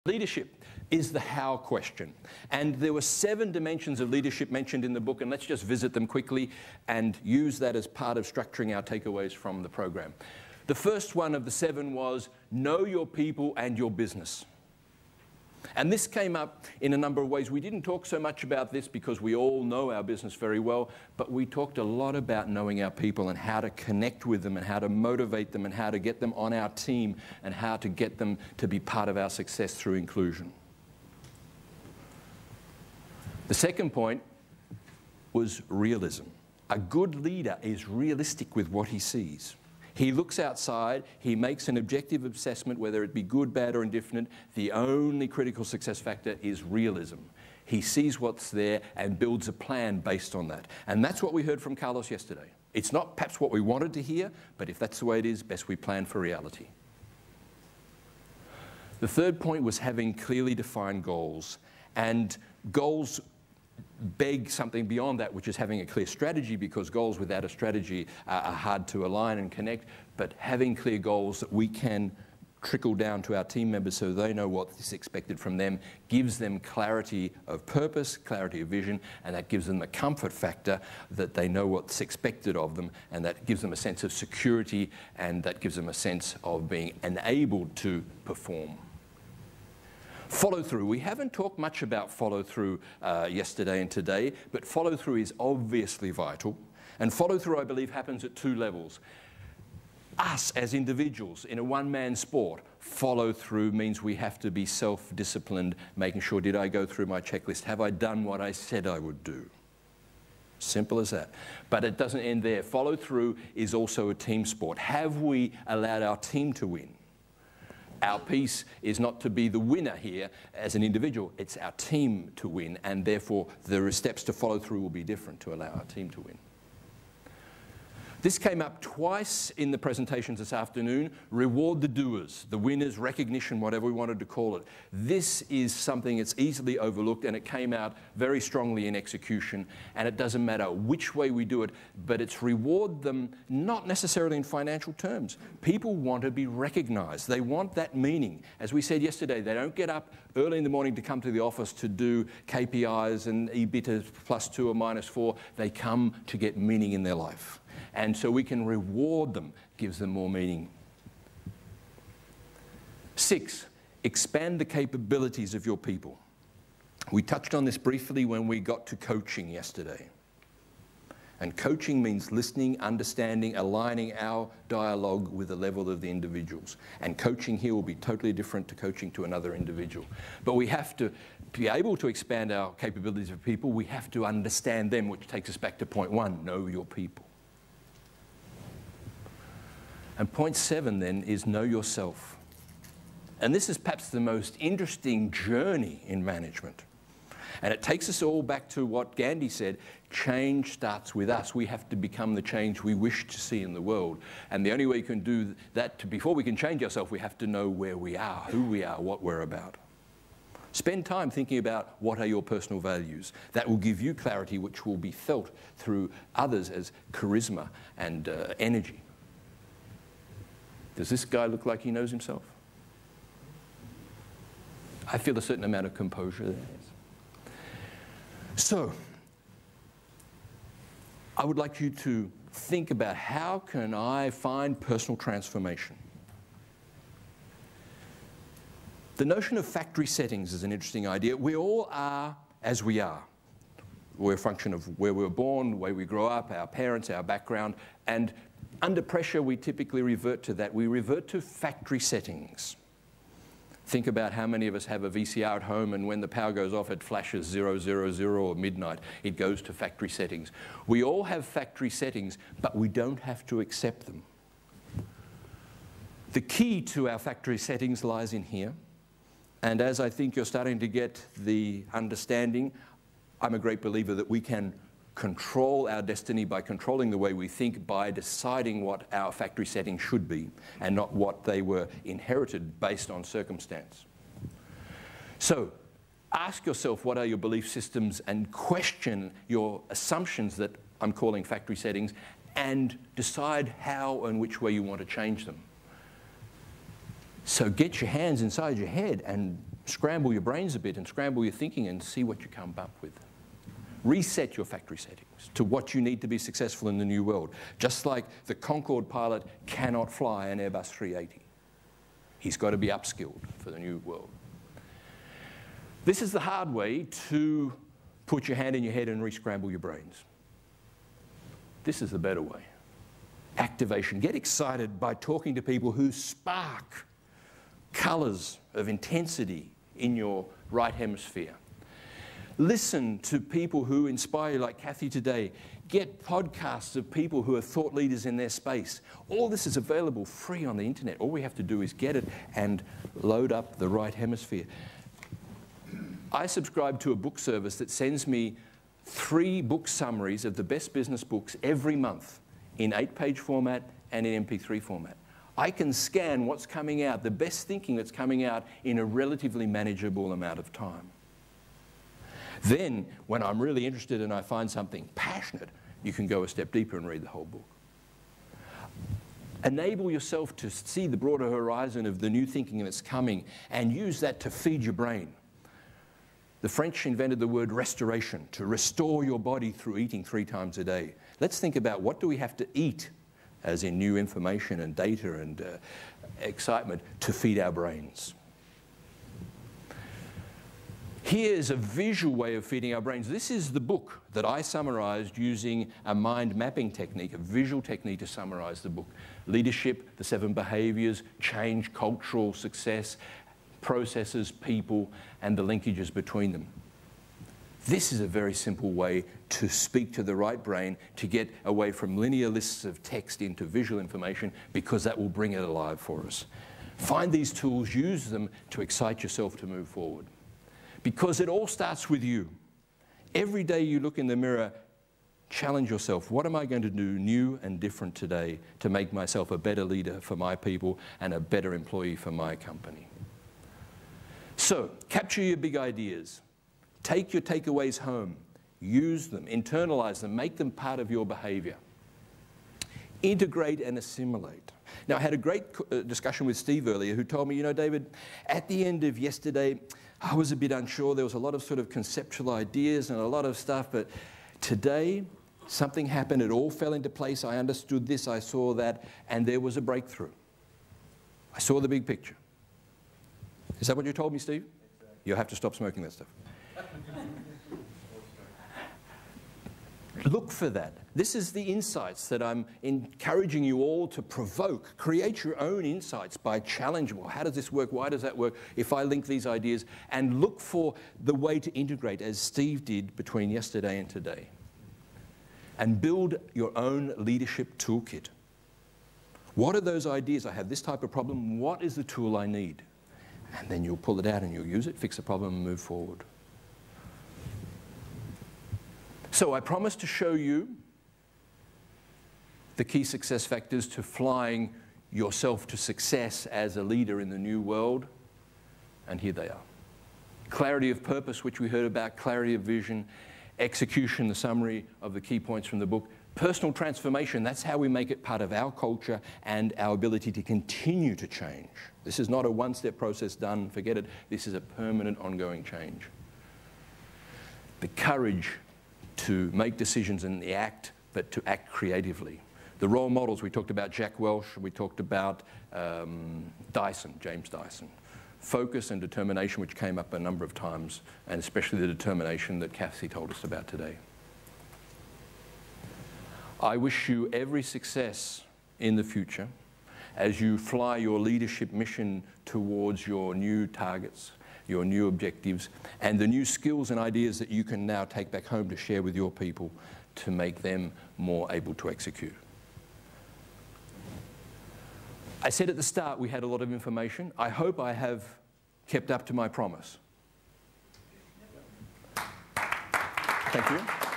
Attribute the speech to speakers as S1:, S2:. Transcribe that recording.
S1: Leadership is the how question. And there were 7 dimensions of leadership mentioned in the book, and let's just visit them quickly and use that as part of structuring our takeaways from the program. The first one of the 7 was know your people and your business. And this came up in a number of ways. We didn't talk so much about this because we all know our business very well, but we talked a lot about knowing our people and how to connect with them and how to motivate them and how to get them on our team and how to get them to be part of our success through inclusion. The second point was realism. A good leader is realistic with what he sees. He looks outside, he makes an objective assessment, whether it be good, bad, or indifferent. The only critical success factor is realism. He sees what's there and builds a plan based on that. And that's what we heard from Carlos yesterday. It's not perhaps what we wanted to hear, but if that's the way it is, best we plan for reality. The third point was having clearly defined goals. And goals beg something beyond that, which is having a clear strategy, because goals without a strategy are hard to align and connect, but having clear goals that we can trickle down to our team members so they know what is expected from them, gives them clarity of purpose, clarity of vision, and that gives them the comfort factor that they know what's expected of them, and that gives them a sense of security, and that gives them a sense of being enabled to perform. Follow-through. We haven't talked much about follow-through yesterday and today, but follow-through is obviously vital. And follow-through, I believe, happens at 2 levels. Us as individuals in a one-man sport, follow-through means we have to be self-disciplined, making sure, did I go through my checklist? Have I done what I said I would do? Simple as that. But it doesn't end there. Follow-through is also a team sport. Have we allowed our team to win? Our piece is not to be the winner here as an individual, it's our team to win, and therefore the steps to follow through will be different to allow our team to win. This came up twice in the presentations this afternoon. Reward the doers, the winners, recognition, whatever we wanted to call it. This is something that's easily overlooked, and it came out very strongly in execution, and it doesn't matter which way we do it, but it's reward them not necessarily in financial terms. People want to be recognized. They want that meaning. As we said yesterday, they don't get up early in the morning to come to the office to do KPIs and EBITDA +2 or -4. They come to get meaning in their life. And so we can reward them, gives them more meaning. 6, expand the capabilities of your people. We touched on this briefly when we got to coaching yesterday. And coaching means listening, understanding, aligning our dialogue with the level of the individuals. And coaching here will be totally different to coaching to another individual. But we have to be able to expand our capabilities of people. We have to understand them, which takes us back to point 1, know your people. And point 7 then is know yourself. And this is perhaps the most interesting journey in management. And it takes us all back to what Gandhi said, change starts with us. We have to become the change we wish to see in the world. And the only way you can do that, before we can change ourselves, we have to know where we are, who we are, what we're about. Spend time thinking about what are your personal values. That will give you clarity, which will be felt through others as charisma and energy. Does this guy look like he knows himself? I feel a certain amount of composure there. So, I would like you to think about how can I find personal transformation? The notion of factory settings is an interesting idea. We all are as we are. We're a function of where we were born, the way we grow up, our parents, our background, and under pressure, we typically revert to that. We revert to factory settings. Think about how many of us have a VCR at home, and when the power goes off, it flashes 000 or midnight. It goes to factory settings. We all have factory settings, but we don't have to accept them. The key to our factory settings lies in here. And as I think you're starting to get the understanding, I'm a great believer that we can control our destiny by controlling the way we think, by deciding what our factory settings should be and not what they were inherited based on circumstance. So ask yourself, what are your belief systems, and question your assumptions that I'm calling factory settings, and decide how and which way you want to change them. So get your hands inside your head and scramble your brains a bit and scramble your thinking and see what you come up with. Reset your factory settings to what you need to be successful in the new world. Just like the Concorde pilot cannot fly an Airbus 380. He's got to be upskilled for the new world. This is the hard way to put your hand in your head and re-scramble your brains. This is the better way. Activation. Get excited by talking to people who spark colours of intensity in your right hemisphere. Listen to people who inspire you, like Kathy today. Get podcasts of people who are thought leaders in their space. All this is available free on the internet. All we have to do is get it and load up the right hemisphere. I subscribe to a book service that sends me 3 book summaries of the best business books every month in 8-page format and in MP3 format. I can scan what's coming out, the best thinking that's coming out in a relatively manageable amount of time. Then, when I'm really interested and I find something passionate, you can go a step deeper and read the whole book. Enable yourself to see the broader horizon of the new thinking that's coming and use that to feed your brain. The French invented the word restoration, to restore your body through eating 3 times a day. Let's think about what do we have to eat, as in new information and data and excitement, to feed our brains. Here's a visual way of feeding our brains. This is the book that I summarized using a mind mapping technique, a visual technique to summarize the book. Leadership, the 7 behaviors, change, cultural success, processes, people, and the linkages between them. This is a very simple way to speak to the right brain, to get away from linear lists of text into visual information, because that will bring it alive for us. Find these tools, use them to excite yourself to move forward. Because it all starts with you. Every day you look in the mirror, challenge yourself. What am I going to do new and different today to make myself a better leader for my people and a better employee for my company? So, capture your big ideas. Take your takeaways home. Use them, internalize them, make them part of your behavior. Integrate and assimilate. Now, I had a great discussion with Steve earlier, who told me, you know, David, at the end of yesterday, I was a bit unsure. There was a lot of sort of conceptual ideas and a lot of stuff, but today, something happened. It all fell into place. I understood this, I saw that, and there was a breakthrough. I saw the big picture. Is that what you told me, Steve? Exactly. You'll have to stop smoking that stuff. Look for that. This is the insights that I'm encouraging you all to provoke. Create your own insights by challenging. Well, how does this work? Why does that work? If I link these ideas, and look for the way to integrate, as Steve did between yesterday and today. And build your own leadership toolkit. What are those ideas? I have this type of problem. What is the tool I need? And then you'll pull it out and you'll use it, fix the problem, and move forward. So I promise to show you the key success factors to flying yourself to success as a leader in the new world. And here they are. Clarity of purpose, which we heard about, clarity of vision, execution, the summary of the key points from the book, personal transformation, that's how we make it part of our culture and our ability to continue to change. This is not a one-step process done, forget it. This is a permanent, ongoing change. The courage to make decisions and act, but to act creatively. The role models, we talked about Jack Welch, we talked about Dyson, James Dyson. Focus and determination, which came up a number of times, and especially the determination that Kathy told us about today. I wish you every success in the future as you fly your leadership mission towards your new targets, your new objectives, and the new skills and ideas that you can now take back home to share with your people to make them more able to execute. I said at the start we had a lot of information. I hope I have kept up to my promise. Thank you.